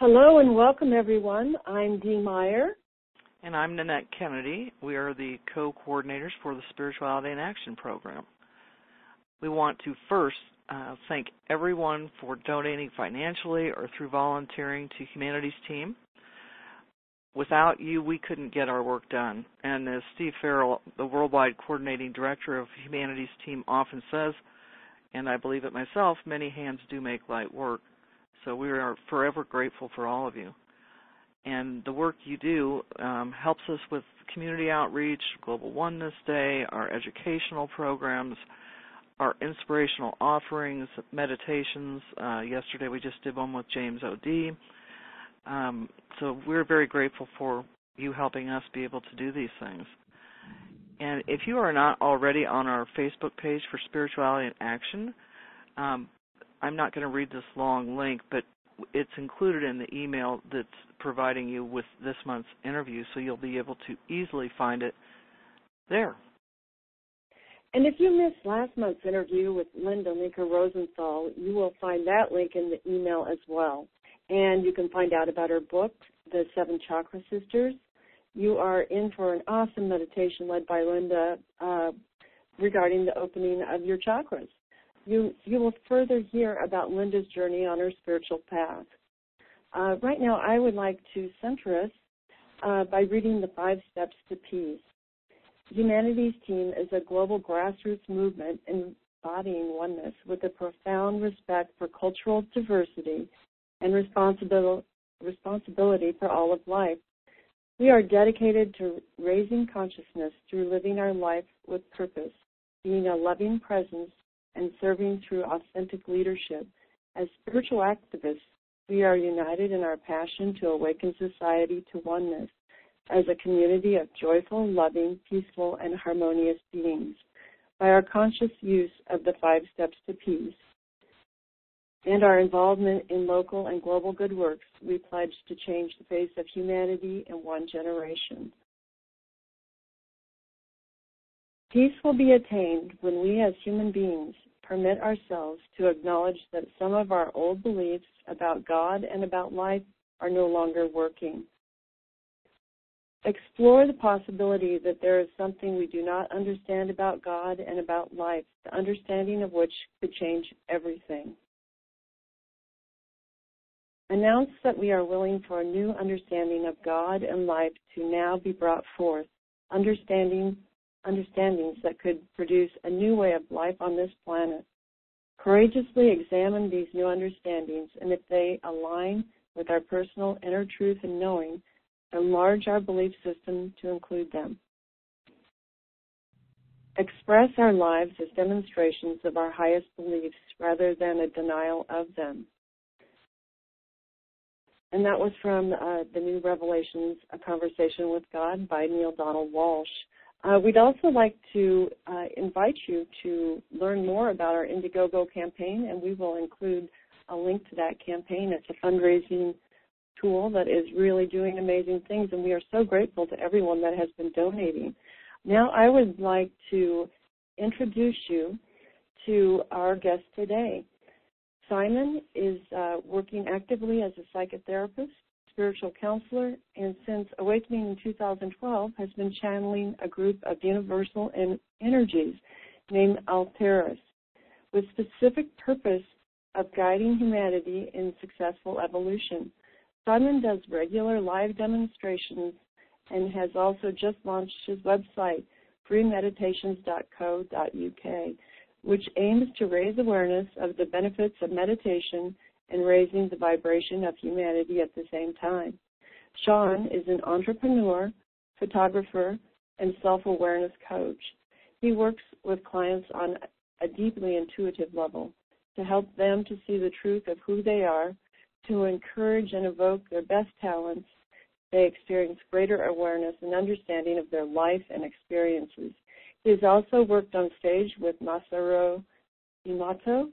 Hello and welcome, everyone. I'm Dee Meyer. And I'm Nanette Kennedy. We are the co-coordinators for the Spirituality in Action program. We want to first thank everyone for donating financially or through volunteering to Humanities Team. Without you, we couldn't get our work done. And as Steve Farrell, the Worldwide Coordinating Director of Humanities Team, often says, and I believe it myself, many hands do make light work. So we are forever grateful for all of you. And the work you do helps us with community outreach, Global Oneness Day, our educational programs, our inspirational offerings, meditations. Yesterday we just did one with James O.D. So we're very grateful for you helping us be able to do these things. And if you are not already on our Facebook page for Spirituality in Action, I'm not going to read this long link, but it's included in the email that's providing you with this month's interview, so you'll be able to easily find it there. And if you missed last month's interview with Linda Linker Rosenthal, you will find that link in the email as well. And you can find out about her book, The Seven Chakra Sisters. You are in for an awesome meditation led by Linda regarding the opening of your chakras. You will further hear about Linda's journey on her spiritual path. Right now, I would like to center us by reading the 5 Steps to Peace. Humanities Team is a global grassroots movement embodying oneness with a profound respect for cultural diversity and responsibility for all of life. We are dedicated to raising consciousness through living our life with purpose, being a loving presence, and serving through authentic leadership. As spiritual activists, we are united in our passion to awaken society to oneness as a community of joyful, loving, peaceful, and harmonious beings. By our conscious use of the 5 Steps to Peace and our involvement in local and global good works, we pledge to change the face of humanity in one generation. Peace will be attained when we as human beings permit ourselves to acknowledge that some of our old beliefs about God and about life are no longer working. Explore the possibility that there is something we do not understand about God and about life, the understanding of which could change everything. Announce that we are willing for a new understanding of God and life to now be brought forth, understandings that could produce a new way of life on this planet. Courageously examine these new understandings, and if they align with our personal inner truth and knowing, enlarge our belief system to include them. Express our lives as demonstrations of our highest beliefs rather than a denial of them. And that was from the New Revelations, A Conversation with God by Neil Donald Walsh. We'd also like to invite you to learn more about our Indiegogo campaign, and we will include a link to that campaign. It's a fundraising tool that is really doing amazing things, and we are so grateful to everyone that has been donating. Now I would like to introduce you to our guest today. Simon is working actively as a psychotherapist, spiritual counselor, and since awakening in 2012 has been channeling a group of universal energies named Alteris with specific purpose of guiding humanity in successful evolution. Simon does regular live demonstrations and has also just launched his website, freemeditations.co.uk, which aims to raise awareness of the benefits of meditation and raising the vibration of humanity at the same time. Sean is an entrepreneur, photographer, and self-awareness coach. He works with clients on a deeply intuitive level to help them to see the truth of who they are, to encourage and evoke their best talents. They experience greater awareness and understanding of their life and experiences. He has also worked on stage with Masaru Emoto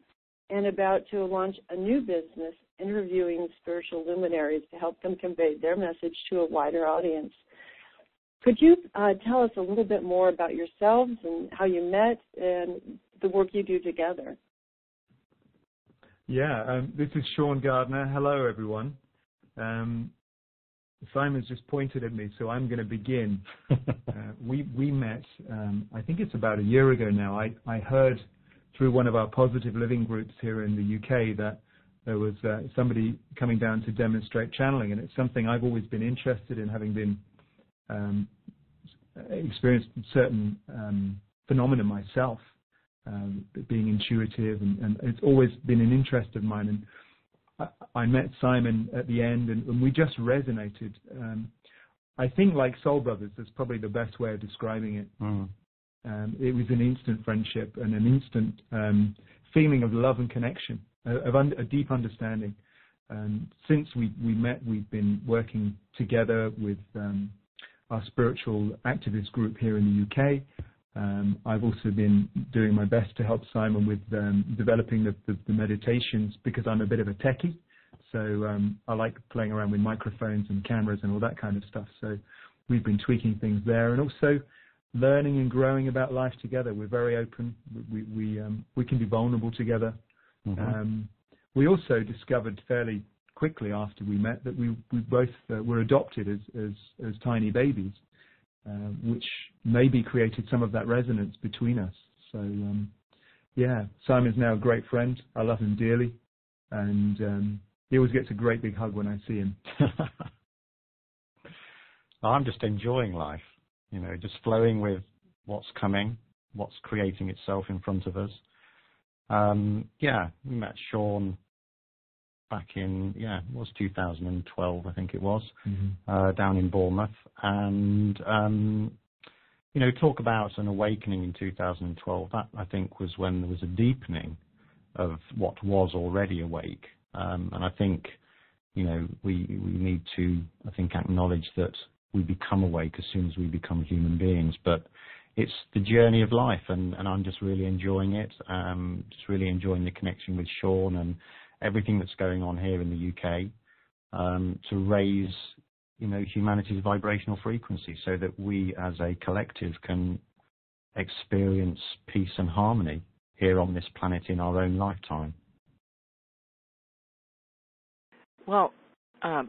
and about to launch a new business interviewing spiritual luminaries to help them convey their message to a wider audience. Could you tell us a little bit more about yourselves and how you met and the work you do together? Yeah, this is Sean Gardner. Hello, everyone. Simon's just pointed at me, so I'm going to begin. We met, I think it's about a year ago now. I heard through one of our positive living groups here in the UK that there was somebody coming down to demonstrate channeling, and it's something I've always been interested in, having been experienced certain phenomena myself, being intuitive, and it's always been an interest of mine. And I met Simon at the end, and we just resonated. I think like soul brothers, that's probably the best way of describing it. It was an instant friendship and an instant feeling of love and connection, a deep understanding. Since we met, we've been working together with our spiritual activist group here in the UK. I've also been doing my best to help Simon with developing the meditations, because I'm a bit of a techie. So I like playing around with microphones and cameras and all that kind of stuff. So we've been tweaking things there, and also learning and growing about life together. We're very open. We can be vulnerable together. We also discovered fairly quickly after we met that we both were adopted as tiny babies, which maybe created some of that resonance between us. So, Simon's now a great friend. I love him dearly, and he always gets a great big hug when I see him. I'm just enjoying life, just flowing with what's coming, what's creating itself in front of us. We met Sean back in, it was 2012, I think it was, down in Bournemouth. And, talk about an awakening in 2012. That, I think, was when there was a deepening of what was already awake. And I think, we need to, I think, acknowledge that we become awake as soon as we become human beings. But it's the journey of life, and I'm just really enjoying it. Just really enjoying the connection with Sean and everything that's going on here in the UK to raise, humanity's vibrational frequency, so that we as a collective can experience peace and harmony here on this planet in our own lifetime. Well,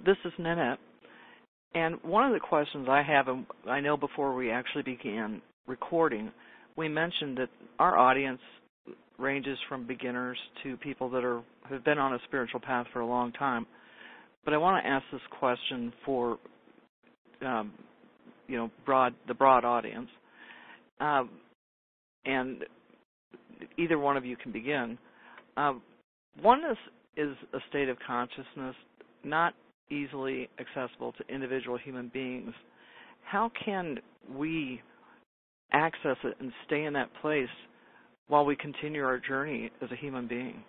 this is Nanette, and one of the questions I have, and I know before we actually began recording, we mentioned that our audience ranges from beginners to people that have been on a spiritual path for a long time. But I want to ask this question for the broad audience, and either one of you can begin. Oneness is a state of consciousness not easily accessible to individual human beings. How can we access it and stay in that place while we continue our journey as a human being?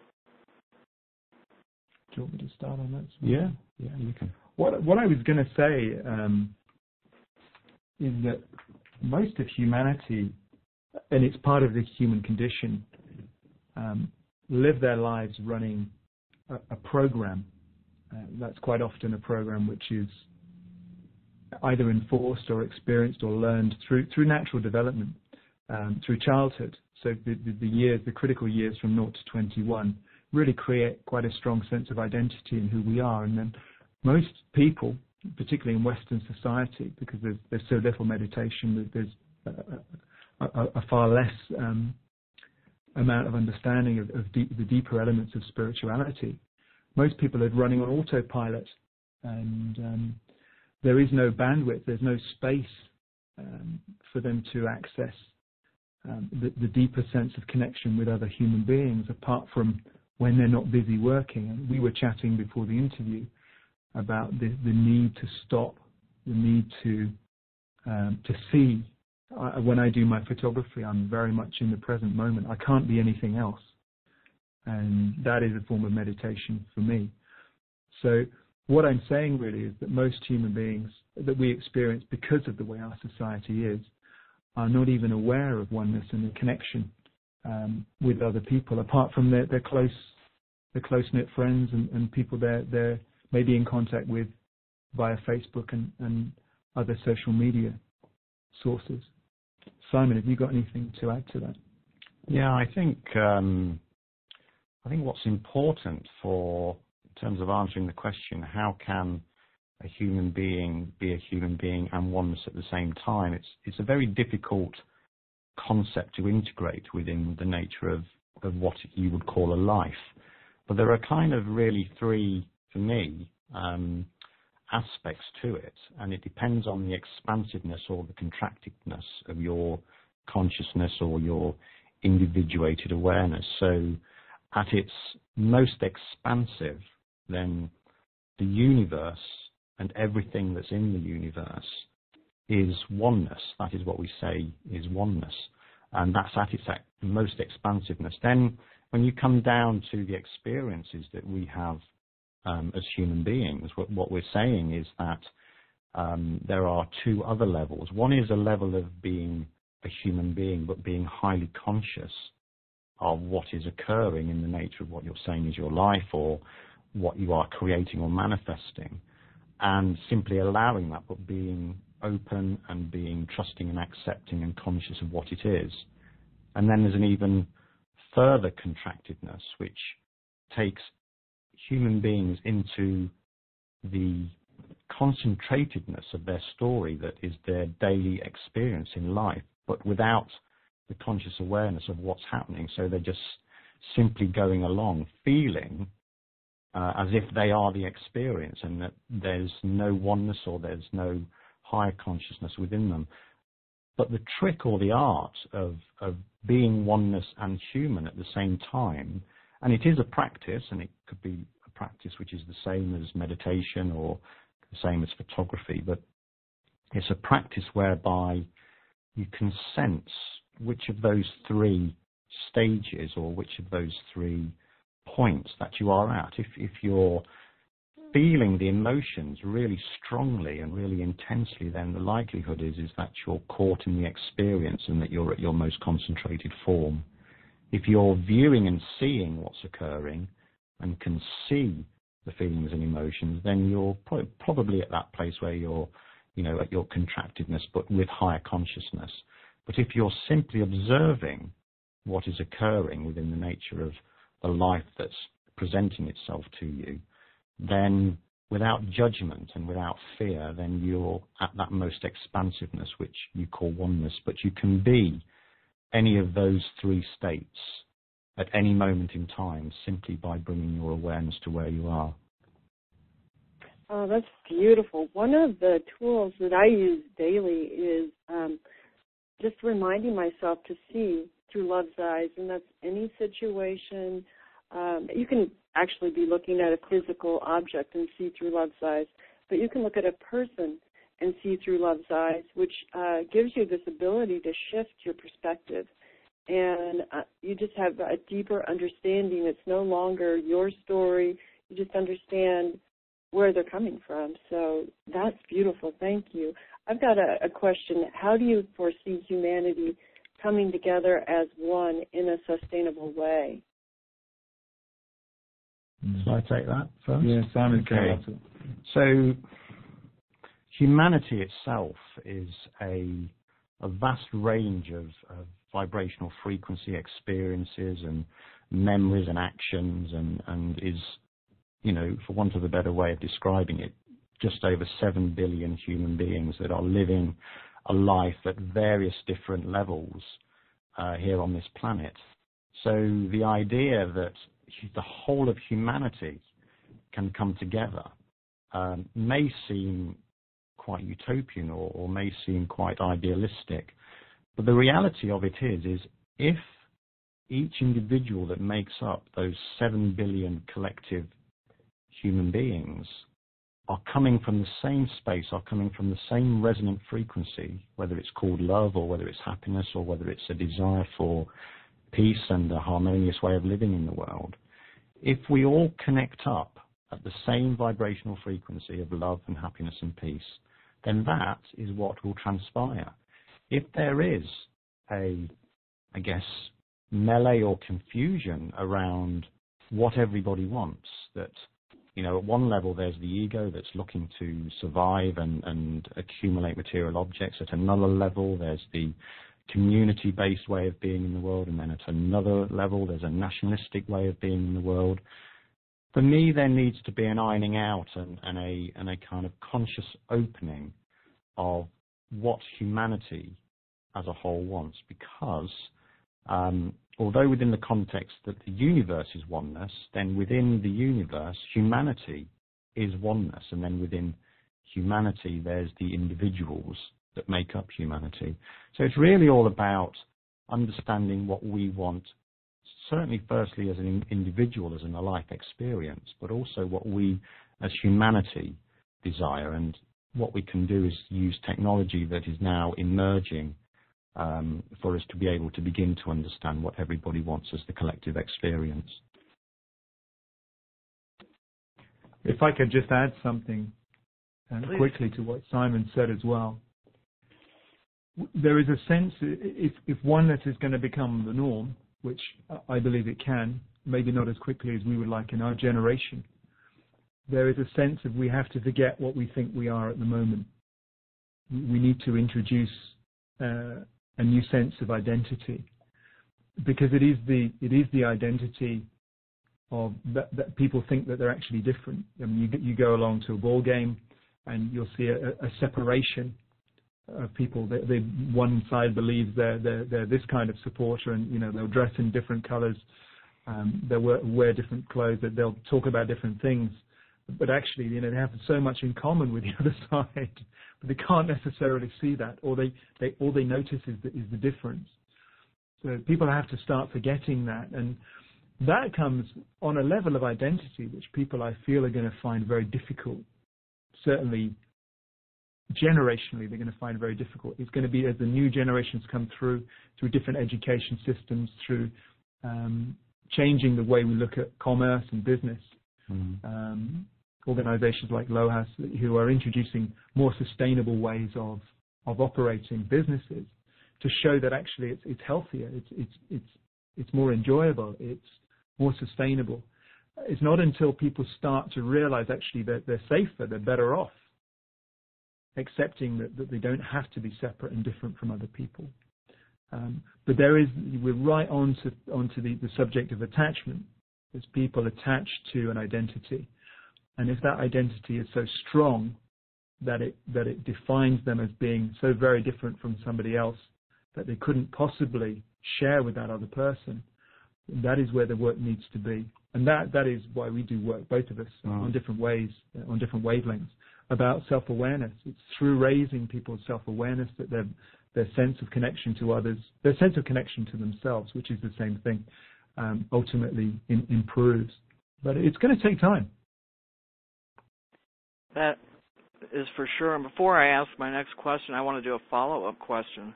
Do you want me to start on that? Yeah, you can. What I was going to say is that most of humanity, and it's part of the human condition, live their lives running a program. That's quite often a program which is either enforced or experienced or learned through natural development, through childhood. So the critical years from 0 to 21 really create quite a strong sense of identity in who we are. And then most people, particularly in Western society, because there's so little meditation, there's a far less amount of understanding of the deeper elements of spirituality. Most people are running on autopilot, and there is no bandwidth, there's no space for them to access the deeper sense of connection with other human beings, apart from when they're not busy working. And we were chatting before the interview about the need to stop, the need to see. When I do my photography, I'm very much in the present moment. I can't be anything else. And that is a form of meditation for me. So what I'm saying really is that most human beings that we experience, because of the way our society is, are not even aware of oneness and the connection with other people, apart from their close-knit friends and people they're maybe in contact with via Facebook and other social media sources. Simon, have you got anything to add to that? Yeah, I think what's important in terms of answering the question, how can a human being be a human being and oneness at the same time. It's a very difficult concept to integrate within the nature of what you would call a life. But there are kind of really three, for me, aspects to it, and it depends on the expansiveness or the contractedness of your consciousness or your individuated awareness. So at its most expansive, then the universe and everything that's in the universe is oneness. That is what we say is oneness. And that's at its most expansiveness. Then when you come down to the experiences that we have as human beings, what we're saying is that there are two other levels. One is a level of being a human being, but being highly conscious of what is occurring in the nature of what you're saying is your life or what you are creating or manifesting, and simply allowing that, but being open and being trusting and accepting and conscious of what it is. And then there's an even further contractedness, which takes human beings into the concentratedness of their story that is their daily experience in life, but without the conscious awareness of what's happening. So they're just simply going along, feeling as if they are the experience and that there's no oneness or there's no higher consciousness within them. But the trick or the art of being oneness and human at the same time, and it is a practice, and it could be a practice which is the same as meditation or the same as photography, but it's a practice whereby you can sense which of those three stages or which of those three points that you are at. If you're feeling the emotions really strongly and really intensely, then the likelihood is that you're caught in the experience and that you're at your most concentrated form. If you're viewing and seeing what's occurring and can see the feelings and emotions, then you're probably at that place where you're, at your contractedness, but with higher consciousness. But if you're simply observing what is occurring within the nature of the life that's presenting itself to you, then without judgment and without fear, then you're at that most expansiveness, which you call oneness. But you can be any of those three states at any moment in time simply by bringing your awareness to where you are. Oh, that's beautiful. One of the tools that I use daily is just reminding myself to see through love's eyes, and that's any situation. You can actually be looking at a physical object and see through love's eyes, but you can look at a person and see through love's eyes, which gives you this ability to shift your perspective. And you just have a deeper understanding. It's no longer your story. You just understand where they're coming from. So that's beautiful. Thank you. I've got a question. How do you foresee humanity coming together as one in a sustainable way? Shall I take that first? Yeah, Simon. Okay. So humanity itself is a vast range of vibrational frequency experiences and memories and actions and is, for want of a better way of describing it, just over 7 billion human beings that are living a life at various different levels here on this planet. So the idea that the whole of humanity can come together may seem quite utopian or may seem quite idealistic. But the reality of it is if each individual that makes up those 7 billion collective human beings are coming from the same space, are coming from the same resonant frequency, whether it's called love or whether it's happiness or whether it's a desire for peace and a harmonious way of living in the world, if we all connect up at the same vibrational frequency of love and happiness and peace, then that is what will transpire. If there is melee or confusion around what everybody wants, that, at one level there's the ego that's looking to survive and accumulate material objects. At another level there's the community-based way of being in the world, and then at another level there's a nationalistic way of being in the world. For me, there needs to be an ironing out and a kind of conscious opening of what humanity as a whole wants, because although within the context that the universe is oneness, then within the universe, humanity is oneness, and then within humanity, there's the individuals that make up humanity. So it's really all about understanding what we want, certainly firstly as an individual, as in a life experience, but also what we as humanity desire. And what we can do is use technology that is now emerging for us to be able to begin to understand what everybody wants as the collective experience. If I could just add something quickly to what Simon said as well. There is a sense, if oneness is going to become the norm, which I believe it can, maybe not as quickly as we would like in our generation, there is a sense of we have to forget what we think we are at the moment. We need to introduce a new sense of identity, because it is the identity of that people think that they're actually different. I mean, you go along to a ball game and you'll see a separation of people. One side believes they're this kind of supporter, and they'll dress in different colours, they'll wear different clothes, that they'll talk about different things, but actually they have so much in common with the other side, but they can't necessarily see that, or all they notice is the difference. So people have to start forgetting that, and that comes on a level of identity which people, I feel, are going to find very difficult. Certainly generationally, they're going to find very difficult. It's going to be as the new generations come through different education systems, through changing the way we look at commerce and business. Organizations like LOHAS, who are introducing more sustainable ways of operating businesses, to show that actually it's healthier, it's more enjoyable, it's more sustainable. It's not until people start to realize actually that they're safer, they're better off, accepting that they don't have to be separate and different from other people. But we're right onto the subject of attachment. There's people attached to an identity, and if that identity is so strong that it defines them as being so very different from somebody else that they couldn't possibly share with that other person, that is where the work needs to be. And that is why we do work, both of us, on different ways, on different wavelengths, about self-awareness. It's through raising people's self-awareness that their sense of connection to others, their sense of connection to themselves, which is the same thing, ultimately improves. But it's going to take time. That is for sure. And before I ask my next question, I want to do a follow-up question.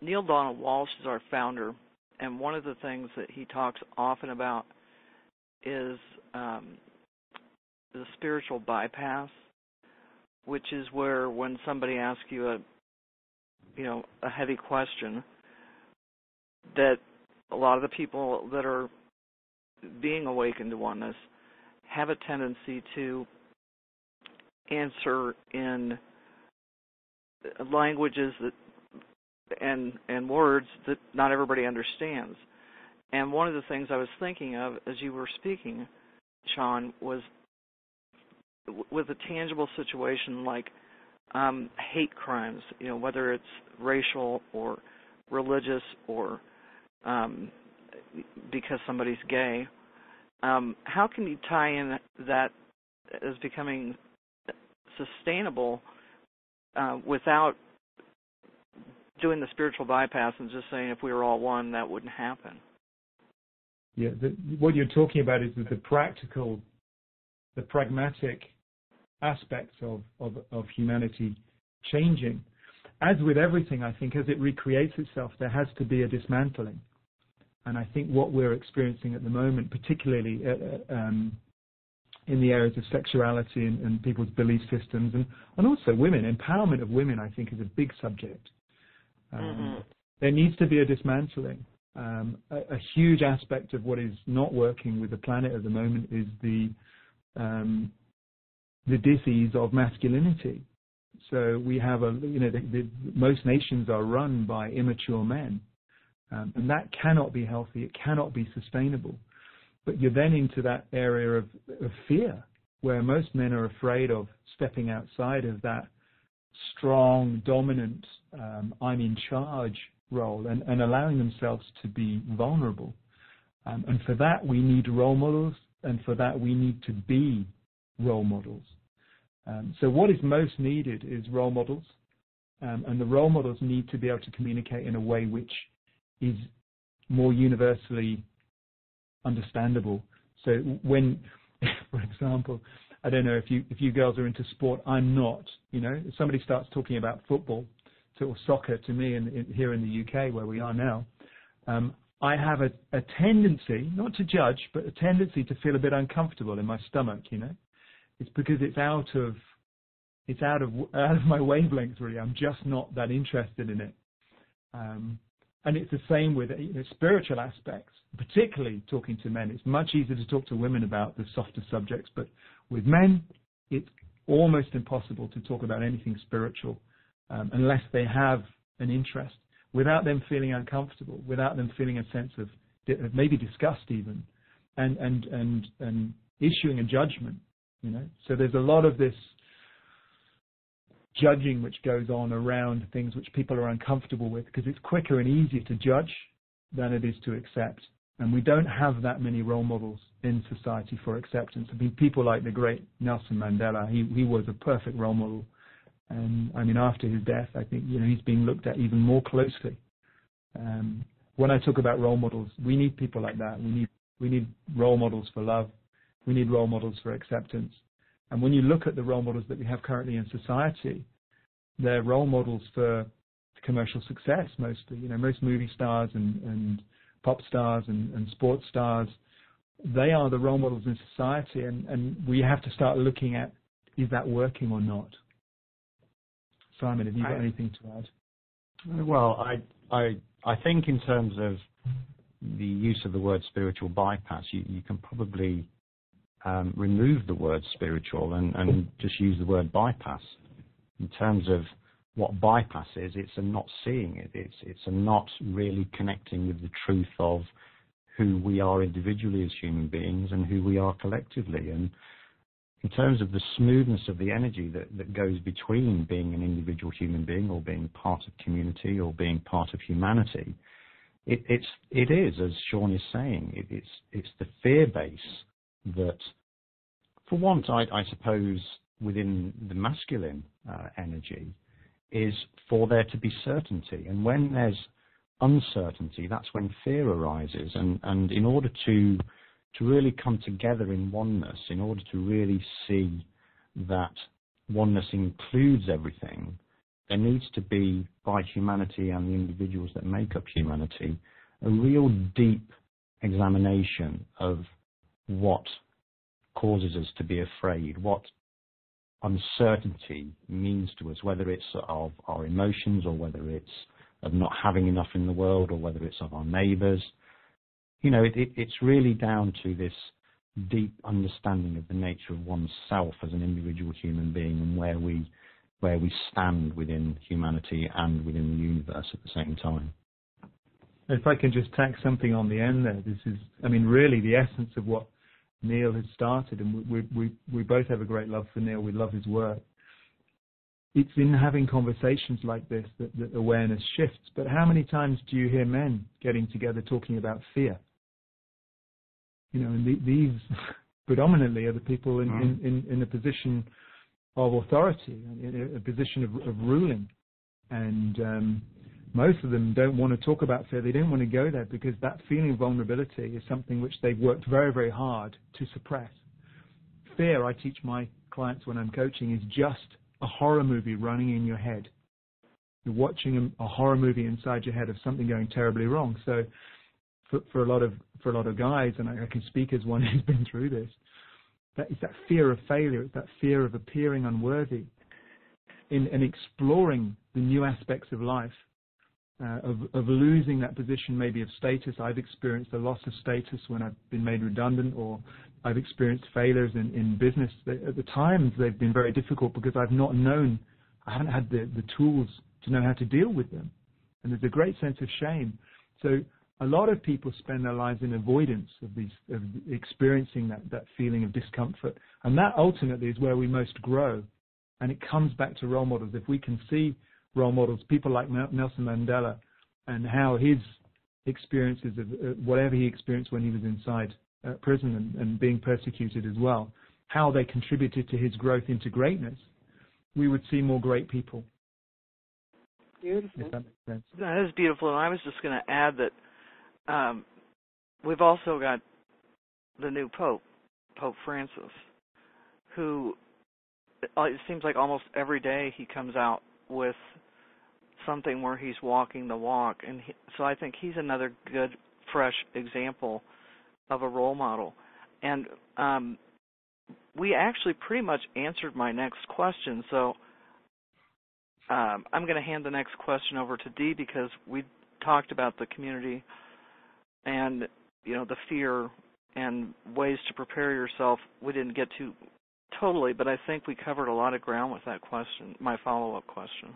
Neil Donald Walsh is our founder, and one of the things that he talks often about is the spiritual bypass, which is where when somebody asks you a heavy question, that a lot of the people that are being awakened to oneness have a tendency to answer in languages that and words that not everybody understands. And one of the things I was thinking of as you were speaking, Sean, was with a tangible situation like hate crimes, whether it's racial or religious or because somebody's gay. How can you tie in that as becoming sustainable without doing the spiritual bypass and just saying if we were all one, that wouldn't happen? Yeah, what you're talking about is the practical, the pragmatic aspects of humanity changing. As with everything, I think, as it recreates itself, there has to be a dismantling. And I think what we're experiencing at the moment, particularly in the areas of sexuality and people's belief systems, and also women, empowerment of women, I think, is a big subject. There needs to be a dismantling. A huge aspect of what is not working with the planet at the moment is the disease of masculinity. So we have most nations are run by immature men, and that cannot be healthy. It cannot be sustainable. But you're then into that area of fear, where most men are afraid of stepping outside of that strong, dominant, I'm in charge role and allowing themselves to be vulnerable. And for that, we need role models, and for that, we need to be role models. So what is most needed is role models, and the role models need to be able to communicate in a way which is more universally understandable. So when, for example, I don't know if you girls are into sport, I'm not. If somebody starts talking about football or soccer to me here in the UK where we are now, I have a tendency, not to judge, but a tendency to feel a bit uncomfortable in my stomach. It's because it's out of my wavelength, really. I'm just not that interested in it. And it's the same with spiritual aspects, particularly talking to men. It's much easier to talk to women about the softer subjects, but with men, it's almost impossible to talk about anything spiritual unless they have an interest, without them feeling uncomfortable, without them feeling a sense of maybe disgust even, and issuing a judgment. So there's a lot of this judging which goes on around things which people are uncomfortable with, because it's quicker and easier to judge than it is to accept. And we don't have that many role models in society for acceptance. I mean, people like the great Nelson Mandela, he was a perfect role model. And I mean, after his death, I think, he's being looked at even more closely. When I talk about role models, we need people like that. We need role models for love. We need role models for acceptance. And when you look at the role models that we have currently in society, they're role models for commercial success mostly. Most movie stars and pop stars and sports stars, they are the role models in society, and we have to start looking at, is that working or not? Simon, have you got anything to add? Well, I think in terms of the use of the word spiritual bypass, you can probably remove the word spiritual and just use the word bypass. In terms of what bypass is, it's a not seeing it. It's a not really connecting with the truth of who we are individually as human beings and who we are collectively. And in terms of the smoothness of the energy that goes between being an individual human being or being part of community or being part of humanity, it is, as Sean is saying, it's the fear base that, for want, I suppose, within the masculine energy, is for there to be certainty. And when there's uncertainty, that's when fear arises. And in order to really come together in oneness, in order to really see that oneness includes everything, there needs to be, by humanity and the individuals that make up humanity, a real deep examination of what causes us to be afraid, what uncertainty means to us, whether it's of our emotions or whether it's of not having enough in the world or whether it's of our neighbours. It's really down to this deep understanding of the nature of oneself as an individual human being and where we stand within humanity and within the universe at the same time. If I can just tack something on the end there, this is, really the essence of what Neil has started, and we both have a great love for Neil. We love his work. It's in having conversations like this that awareness shifts. But how many times do you hear men getting together talking about fear? And these predominantly are the people in a position of authority, in a position of ruling. And most of them don't want to talk about fear. They don't want to go there because that feeling of vulnerability is something which they've worked very, very hard to suppress. Fear, I teach my clients when I'm coaching, is just a horror movie running in your head. You're watching a horror movie inside your head of something going terribly wrong. So for a lot of guys, and I can speak as one who's been through this, it's that fear of failure, it's that fear of appearing unworthy in exploring the new aspects of life. Of losing that position maybe of status. I've experienced a loss of status when I've been made redundant, or I've experienced failures in business. At the times they've been very difficult because I haven't had the tools to know how to deal with them. And there's a great sense of shame. So a lot of people spend their lives in avoidance of experiencing that feeling of discomfort. And that ultimately is where we most grow. And it comes back to role models. If we can see role models, people like Nelson Mandela, and how his experiences of whatever he experienced when he was inside prison and being persecuted as well, how they contributed to his growth into greatness, we would see more great people. Beautiful. If that makes sense. That is beautiful. And I was just going to add that we've also got the new Pope, Pope Francis, who it seems like almost every day he comes out with something where he's walking the walk. And so I think he's another good, fresh example of a role model. And we actually pretty much answered my next question. So I'm going to hand the next question over to Dee, because we talked about the community and, the fear and ways to prepare yourself. We didn't get to totally, but I think we covered a lot of ground with that question, my follow-up question.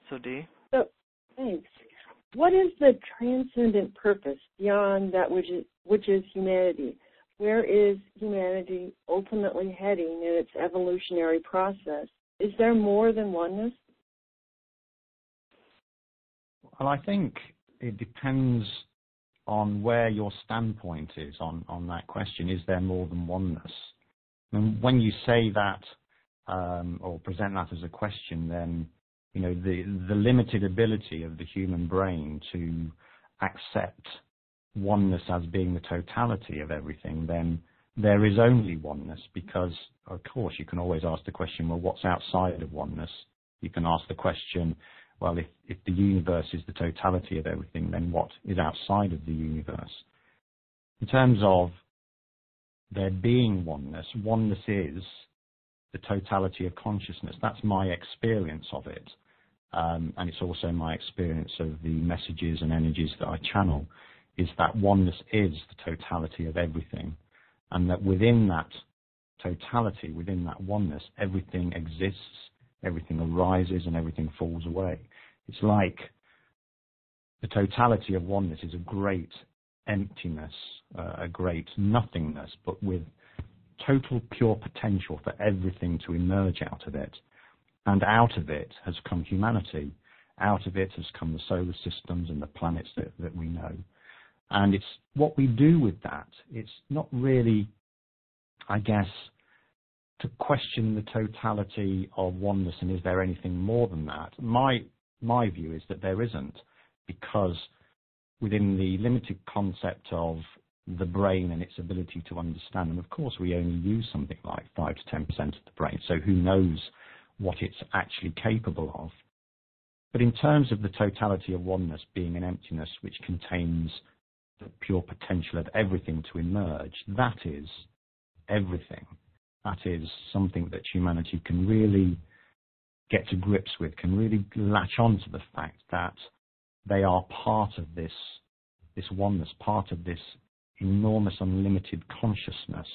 So, Dee? So, thanks. What is the transcendent purpose beyond that which is humanity? Where is humanity ultimately heading in its evolutionary process? Is there more than oneness? Well, I think it depends on where your standpoint is on that question. Is there more than oneness? And when you say that or present that as a question, then the limited ability of the human brain to accept oneness as being the totality of everything, then there is only oneness, because, of course, you can always ask the question, well, what's outside of oneness? You can ask the question, well, if the universe is the totality of everything, then what is outside of the universe? In terms of there being oneness, oneness is the totality of consciousness. That's my experience of it. And it's also my experience of the messages and energies that I channel, is that oneness is the totality of everything. And that within that totality, within that oneness, everything exists, everything arises, and everything falls away. It's like the totality of oneness is a great emptiness, a great nothingness, but with total pure potential for everything to emerge out of it. And out of it has come humanity. Out of it has come the solar systems and the planets that we know. And it's what we do with that. It's not really, I guess, to question the totality of oneness and is there anything more than that. My view is that there isn't, because within the limited concept of the brain and its ability to understand, and of course we only use something like 5 to 10% of the brain, so who knows what it's actually capable of. But in terms of the totality of oneness being an emptiness which contains the pure potential of everything to emerge, that is everything. That is something that humanity can really get to grips with, can really latch on to the fact that they are part of this oneness, part of this enormous unlimited consciousness.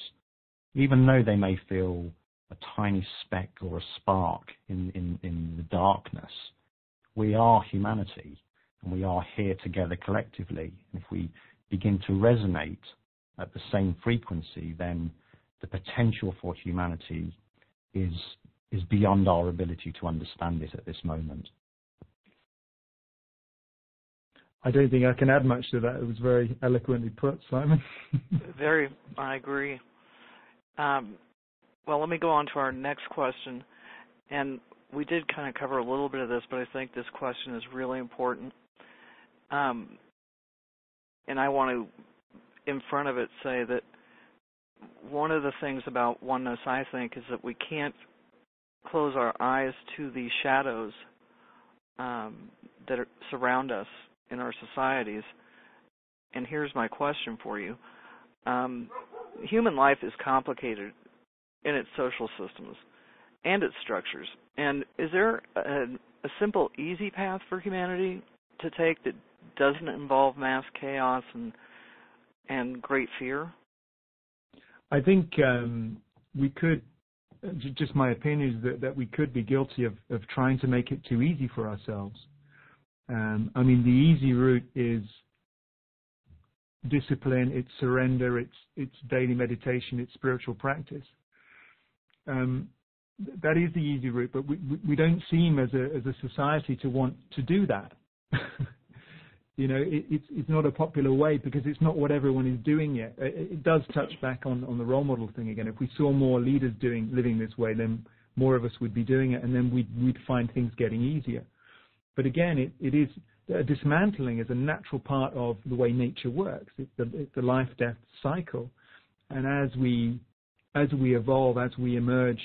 Even though they may feel a tiny speck or a spark in the darkness, we are humanity, and we are here together collectively. And if we begin to resonate at the same frequency, then the potential for humanity is beyond our ability to understand it at this moment. I don't think I can add much to that. It was very eloquently put, Simon. I agree. Well, let me go on to our next question. And we did kind of cover a little bit of this, but I think this question is really important. And I want to, in front of it, say that one of the things about oneness, I think, is that we can't close our eyes to the shadows that surround us in our societies. And here's my question for you. Human life is complicated in its social systems and its structures. And is there a simple, easy path for humanity to take that doesn't involve mass chaos and great fear? I think we could, just my opinion is that we could be guilty of trying to make it too easy for ourselves. I mean, the easy route is discipline, it's surrender, it's daily meditation, it's spiritual practice. That is the easy route, but we don't seem as a society to want to do that. You know, it's not a popular way because it's not what everyone is doing yet. It does touch back on the role model thing again. If we saw more leaders living this way, then more of us would be doing it, and then we'd find things getting easier. But again, it is dismantling is a natural part of the way nature works. It's the life-death cycle, and as we evolve, as we emerge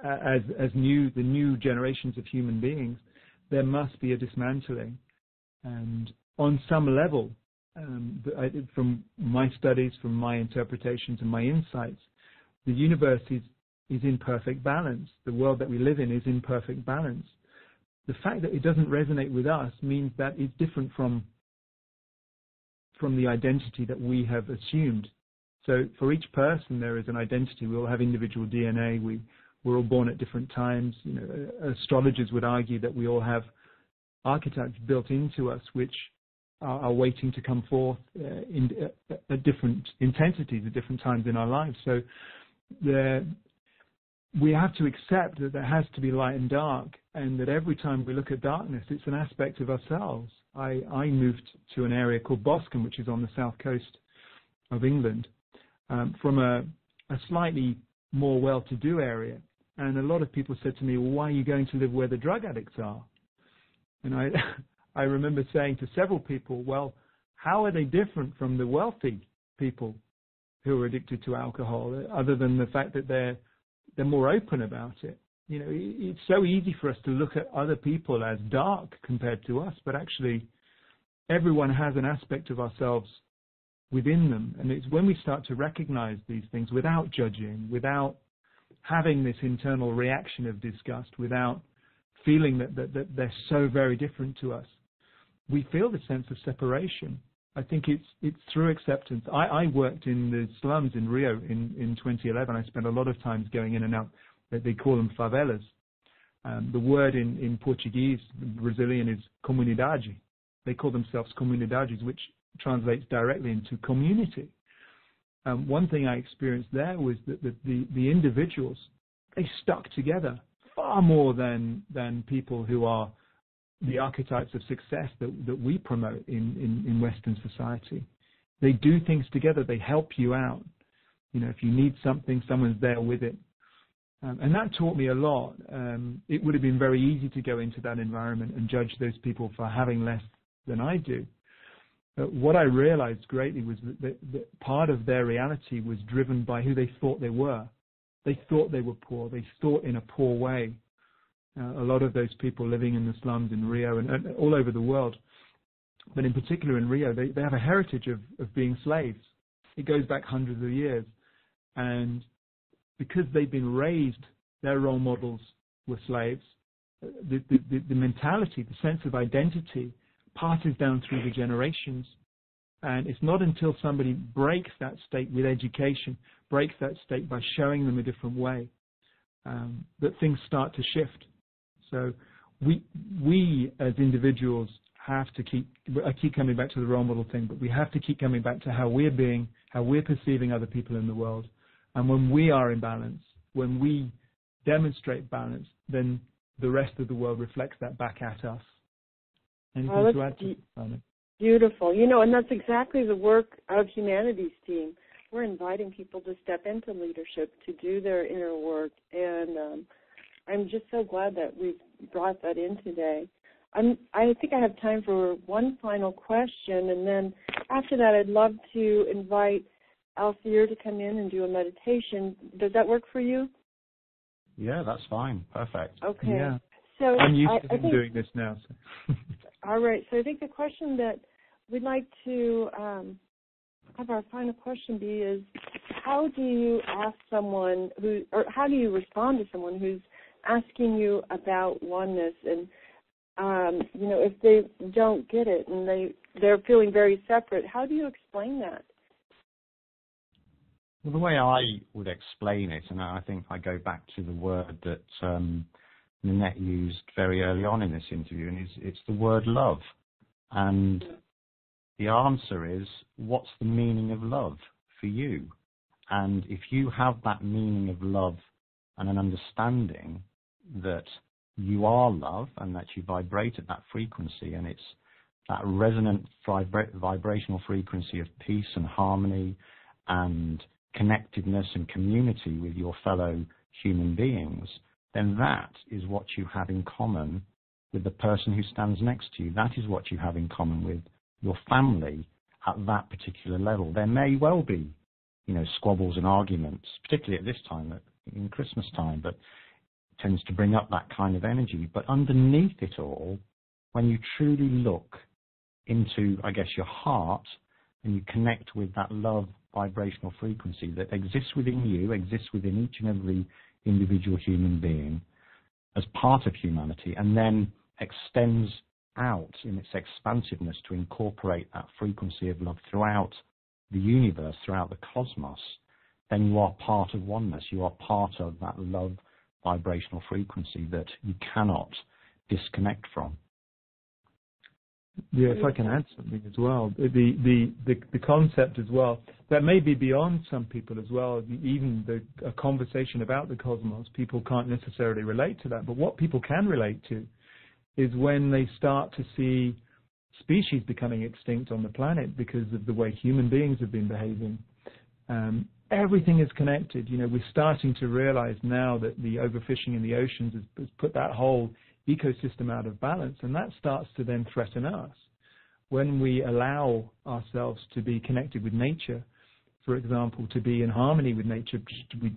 as the new generations of human beings, there must be a dismantling. And on some level, from my studies, from my interpretations and my insights, the universe is in perfect balance. The world that we live in is in perfect balance. The fact that it doesn't resonate with us means that it's different from the identity that we have assumed. So for each person, there is an identity. We all have individual DNA. We're all born at different times. You know, astrologers would argue that we all have archetypes built into us which are waiting to come forth at different intensities at different times in our lives. So we have to accept that there has to be light and dark, and that every time we look at darkness, it's an aspect of ourselves. I moved to an area called Boscombe, which is on the south coast of England, from a slightly more well-to-do area. And a lot of people said to me, well, why are you going to live where the drug addicts are? And I remember saying to several people, well, how are they different from the wealthy people who are addicted to alcohol, other than the fact that they're more open about it? You know, it's so easy for us to look at other people as dark compared to us, but actually everyone has an aspect of ourselves within them. And it's when we start to recognize these things without judging, without having this internal reaction of disgust, without feeling that they're so very different to us, we feel the sense of separation. I think it's through acceptance. I worked in the slums in Rio in 2011. I spent a lot of times going in and out. They call them favelas. The word in Portuguese, Brazilian, is comunidade. They call themselves comunidades, which translates directly into community. One thing I experienced there was that the individuals, they stuck together far more than people who are the archetypes of success that we promote in Western society. They do things together. They help you out. You know, if you need something, someone's there with it. And that taught me a lot. It would have been very easy to go into that environment and judge those people for having less than I do. But what I realized greatly was that part of their reality was driven by who they thought they were. They thought they were poor. They thought in a poor way. A lot of those people living in the slums in Rio and all over the world, but in particular in Rio, they have a heritage of being slaves. It goes back hundreds of years. And because they've been raised, their role models were slaves, the mentality, the sense of identity passes down through the generations. And it's not until somebody breaks that state with education, breaks that state by showing them a different way, that things start to shift. So we as individuals have to I keep coming back to the role model thing, but we have to keep coming back to how we're being, how we're perceiving other people in the world. And when we are in balance, when we demonstrate balance, then the rest of the world reflects that back at us. Anything to add to that? Beautiful. You know, and that's exactly the work of Humanities Team. We're inviting people to step into leadership, to do their inner work, and I'm just so glad that we've brought that in today. I think I have time for one final question, and then after that I'd love to invite Althea to come in and do a meditation. Does that work for you? Yeah, that's fine. Perfect. Okay. Yeah. So I'm used to doing this now. So. All right. So I think the question that we'd like to have our final question be is, how do you ask someone or how do you respond to someone who's asking you about oneness, and you know, if they don't get it and they're feeling very separate, how do you explain that? Well, the way I would explain it, and I think I go back to the word that Nanette used very early on in this interview, and it's the word love. And the answer is, what's the meaning of love for you? And if you have that meaning of love and an understanding that you are love and that you vibrate at that frequency, and it's that resonant vibrational frequency of peace and harmony and connectedness and community with your fellow human beings, then that is what you have in common with the person who stands next to you. That is what you have in common with your family at that particular level. There may well be, squabbles and arguments, particularly at this time, in Christmas time, but it tends to bring up that kind of energy. But underneath it all, when you truly look into, I guess, your heart, and you connect with that love vibrational frequency that exists within you, exists within each and every individual human being as part of humanity, and then extends out in its expansiveness to incorporate that frequency of love throughout the universe, throughout the cosmos, then you are part of oneness. You are part of that love vibrational frequency that you cannot disconnect from. Yeah, if I can add something as well, the concept as well, that may be beyond some people as well, even a conversation about the cosmos, people can't necessarily relate to that, but what people can relate to is when they start to see species becoming extinct on the planet because of the way human beings have been behaving. Everything is connected. We're starting to realize now that the overfishing in the oceans has put that whole ecosystem out of balance, and that starts to then threaten us. When we allow ourselves to be connected with nature, for example, to be in harmony with nature,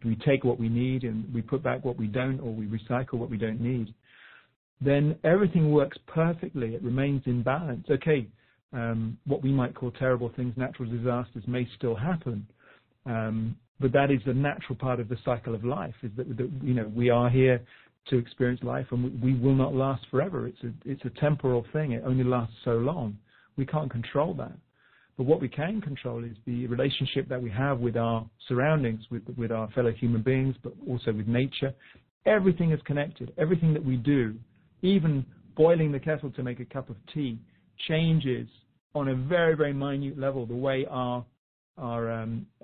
we take what we need and we put back what we don't, or we recycle what we don't need, then everything works perfectly. It remains in balance. Okay, what we might call terrible things, natural disasters, may still happen, but that is a natural part of the cycle of life, is that we are here to experience life, and we will not last forever. It's a temporal thing. It only lasts so long. We can't control that. But what we can control is the relationship that we have with our surroundings, with our fellow human beings, but also with nature. Everything is connected. Everything that we do, even boiling the kettle to make a cup of tea, changes on a very, very minute level the way our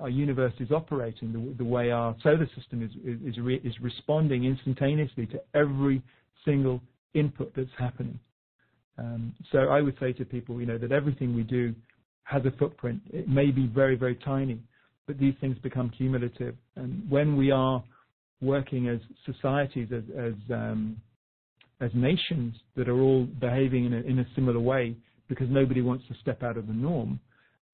universe is operating, the way our solar system is responding instantaneously to every single input that's happening. So I would say to people, that everything we do has a footprint. It may be very, very tiny, but these things become cumulative. And when we are working as societies, as nations that are all behaving in a similar way because nobody wants to step out of the norm,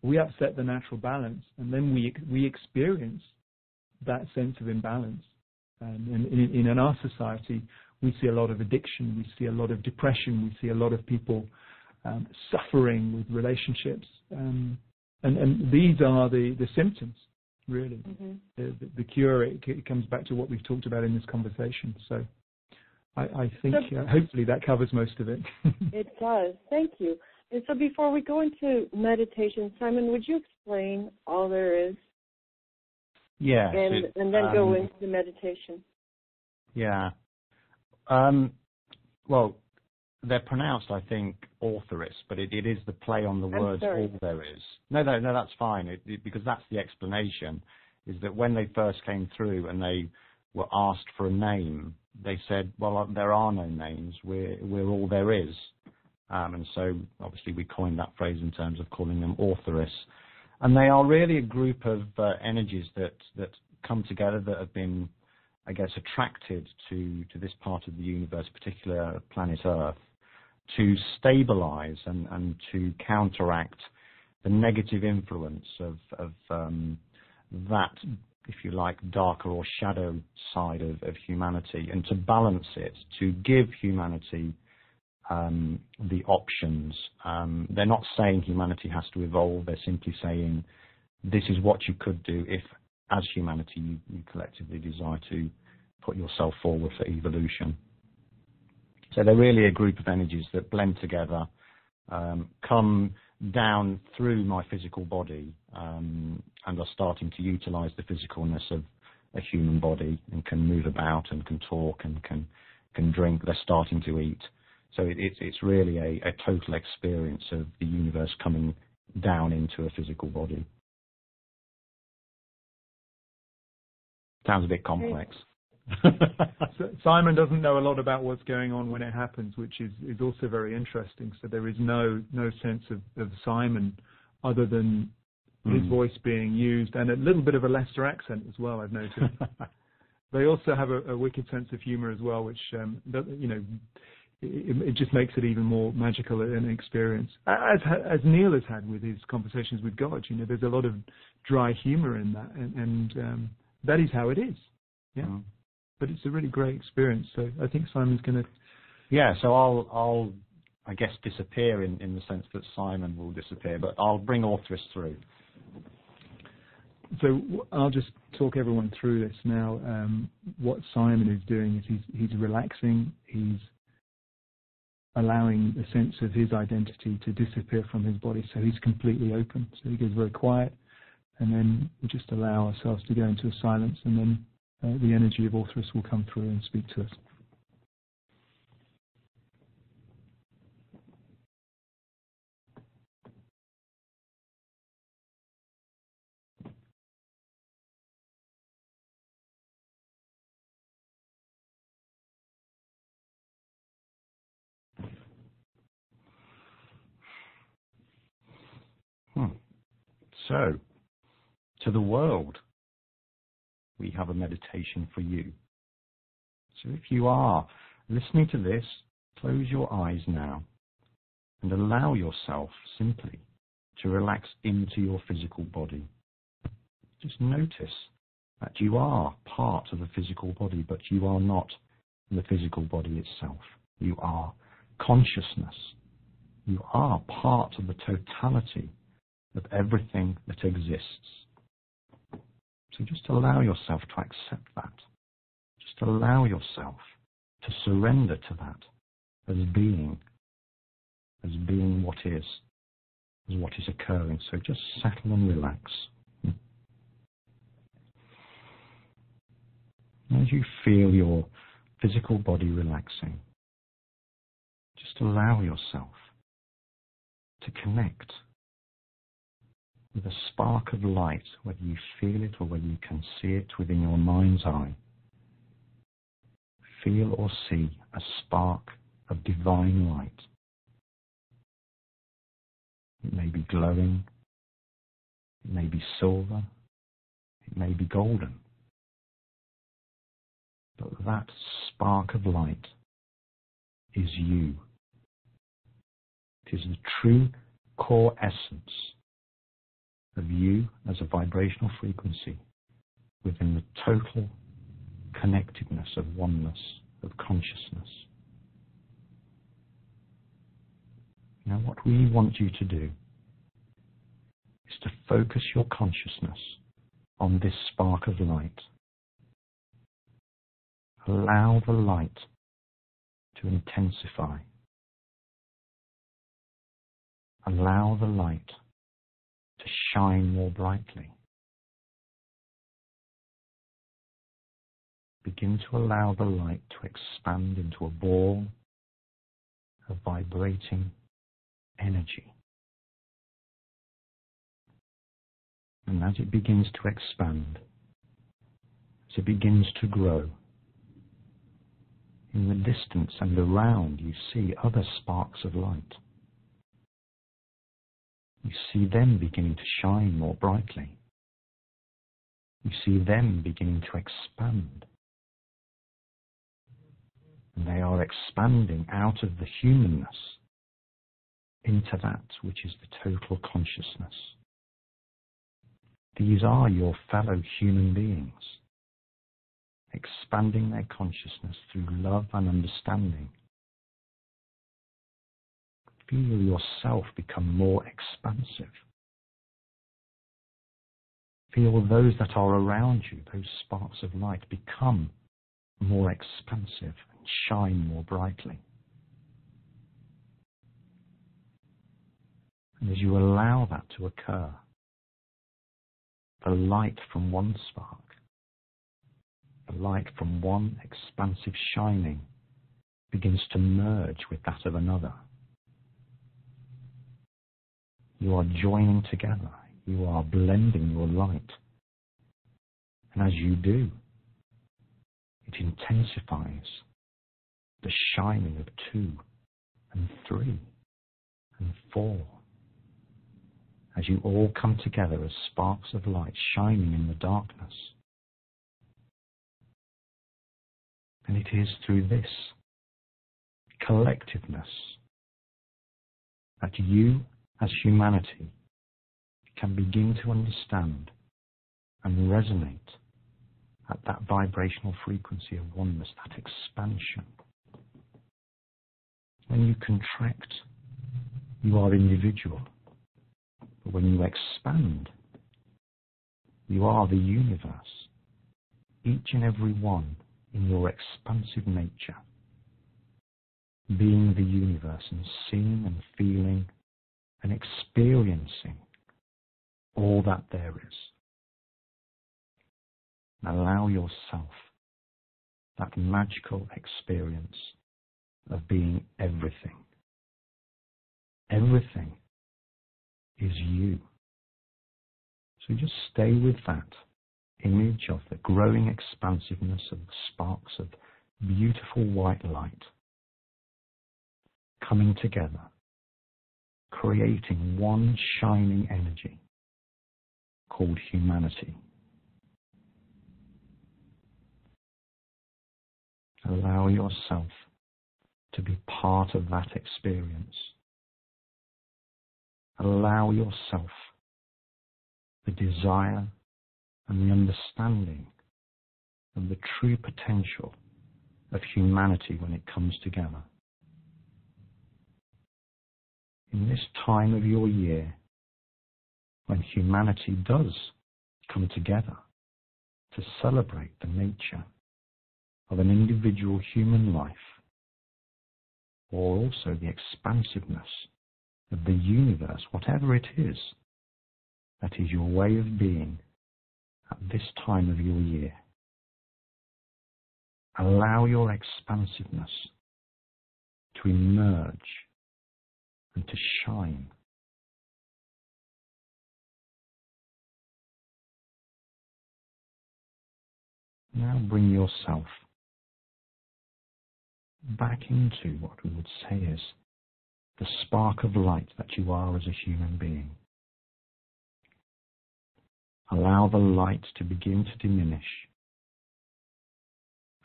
we upset the natural balance, and then we experience that sense of imbalance. And in our society, we see a lot of addiction, we see a lot of depression, we see a lot of people suffering with relationships, and these are the symptoms, really. Mm-hmm. The cure, it comes back to what we've talked about in this conversation. So I think hopefully that covers most of it. It does. Thank you. And so before we go into meditation, Simon, would you explain all there is? Yeah. And then go into the meditation. Yeah. Well, they're pronounced, I think, Orthoris, but it is the play on the words all there is. No, that's fine, because that's the explanation, is that when they first came through and they were asked for a name, they said, well, there are no names, we're all there is. And so, obviously, we coined that phrase in terms of calling them Orthoris. And they are really a group of energies that come together that have been, I guess, attracted to this part of the universe, particular planet Earth, to stabilize and to counteract the negative influence of that, if you like, darker or shadow side of humanity, and to balance it, to give humanity the options. They're not saying humanity has to evolve. They're simply saying this is what you could do if, as humanity, you collectively desire to put yourself forward for evolution. So they're really a group of energies that blend together, come down through my physical body, and are starting to utilize the physicalness of a human body, and can move about and can talk and can drink. They're starting to eat. So it's really a total experience of the universe coming down into a physical body. Sounds a bit complex. Simon doesn't know a lot about what's going on when it happens, which is also very interesting. So there is no sense of Simon other than his voice being used, and a little bit of a Leicester accent as well, I've noticed. They also have a wicked sense of humour as well, which, it just makes it even more magical an experience. As Neil has had with his conversations with God, there's a lot of dry humour in that, and that is how it is. Yeah. Mm. But it's a really great experience. So I think Simon's going to... Yeah, so I'll I guess, disappear in the sense that Simon will disappear, but I'll bring Orthris through. So I'll just talk everyone through this now. What Simon is doing is he's relaxing, he's allowing a sense of his identity to disappear from his body, so he's completely open. So he goes very quiet, and then we just allow ourselves to go into a silence, and then the energy of Orthris will come through and speak to us. So, to the world, we have a meditation for you. So if you are listening to this, close your eyes now and allow yourself simply to relax into your physical body. Just notice that you are part of the physical body, but you are not the physical body itself. You are consciousness. You are part of the totality of everything that exists. So just allow yourself to accept that. Just allow yourself to surrender to that as being what is, as what is occurring. So just settle and relax. As you feel your physical body relaxing, just allow yourself to connect with a spark of light, whether you feel it or whether you can see it within your mind's eye. Feel or see a spark of divine light. It may be glowing, it may be silver, it may be golden. But that spark of light is you. It is the true core essence of you as a vibrational frequency within the total connectedness of oneness, of consciousness. Now what we want you to do is to focus your consciousness on this spark of light. Allow the light to intensify. Allow the light to shine more brightly. Begin to allow the light to expand into a ball of vibrating energy. And as it begins to expand, as it begins to grow, in the distance and around you see other sparks of light. You see them beginning to shine more brightly. You see them beginning to expand. And they are expanding out of the humanness into that which is the total consciousness. These are your fellow human beings, expanding their consciousness through love and understanding. Feel yourself become more expansive. Feel those that are around you, those sparks of light, become more expansive and shine more brightly. And as you allow that to occur, the light from one spark, the light from one expansive shining, begins to merge with that of another. You are joining together. You are blending your light. And as you do, it intensifies the shining of 2 and 3 and 4. As you all come together as sparks of light shining in the darkness. And it is through this collectiveness that you, as humanity, can begin to understand and resonate at that vibrational frequency of oneness, that expansion. When you contract, you are individual. But when you expand, you are the universe, each and every one in your expansive nature, being the universe and seeing and feeling and experiencing all that there is. And allow yourself that magical experience of being everything. Everything is you. So just stay with that image of the growing expansiveness of the sparks of beautiful white light coming together, creating one shining energy called humanity. Allow yourself to be part of that experience. Allow yourself the desire and the understanding of the true potential of humanity when it comes together. In this time of your year, when humanity does come together to celebrate the nature of an individual human life, or also the expansiveness of the universe, whatever it is, that is your way of being at this time of your year. Allow your expansiveness to emerge and to shine. Now bring yourself back into what we would say is the spark of light that you are as a human being. Allow the light to begin to diminish.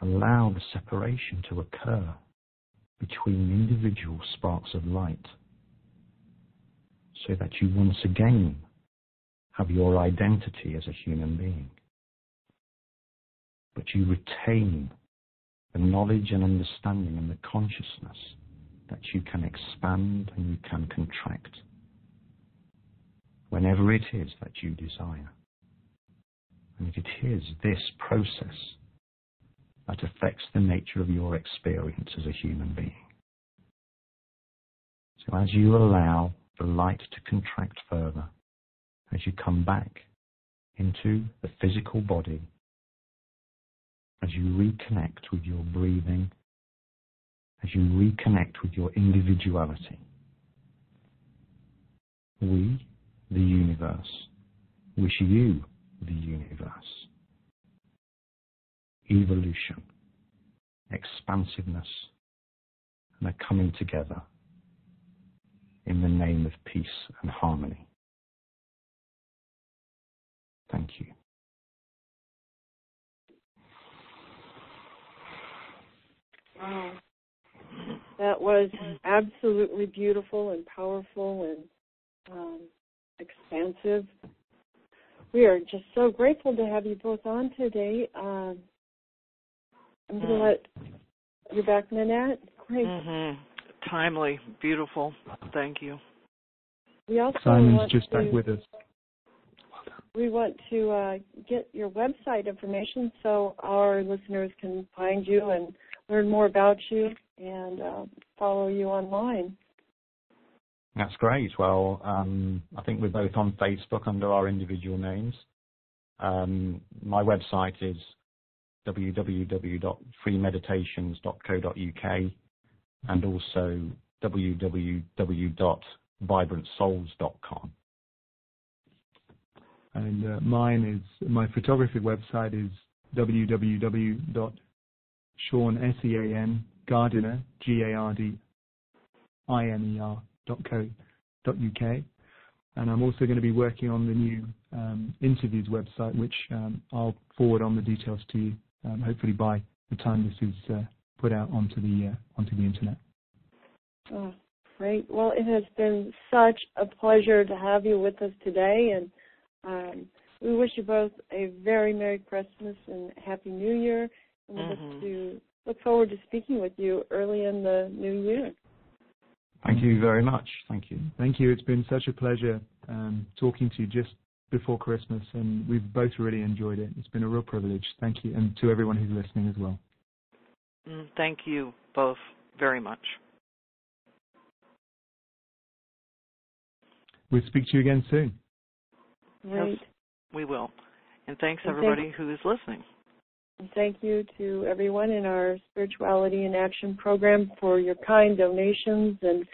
Allow the separation to occur between individual sparks of light, so that you once again have your identity as a human being. But you retain the knowledge and understanding and the consciousness that you can expand and you can contract whenever it is that you desire. And it is this process that affects the nature of your experience as a human being. So as you allow the light to contract further, as you come back into the physical body, as you reconnect with your breathing, as you reconnect with your individuality, we, the universe, wish you, the universe, evolution, expansiveness, and a coming together in the name of peace and harmony. Thank you. Wow. That was absolutely beautiful and powerful and expansive. We are just so grateful to have you both on today. I'm going to let you back, Nanette. Great. Timely, beautiful. Thank you. We also Simon's just back with us. We want to get your website information so our listeners can find you and learn more about you and follow you online. That's great. Well, I think we're both on Facebook under our individual names. My website is www.freemeditations.co.uk and also www.visionaries.co.uk. vibrantsouls.com. And my photography website is www.seanGardiner.co.uk. And I'm also going to be working on the new interviews website, which I'll forward on the details to you, hopefully by the time this is put out onto the internet. Oh, great. Well, it has been such a pleasure to have you with us today, and we wish you both a very Merry Christmas and Happy New Year, and we look forward to speaking with you early in the new year. Thank you very much. Thank you. Thank you. It's been such a pleasure talking to you just before Christmas, and we've both really enjoyed it. It's been a real privilege. Thank you, and to everyone who's listening as well. Thank you both very much. We'll speak to you again soon. Great. Yes, we will. And thanks, everybody who is listening. And thank you to everyone in our Spirituality in Action program for your kind donations. And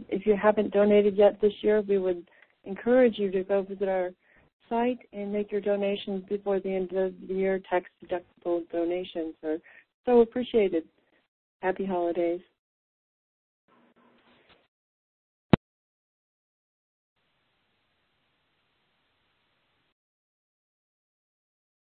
if you haven't donated yet this year, we would encourage you to go visit our site and make your donations before the end of the year. Tax-deductible donations are so appreciated. Happy holidays.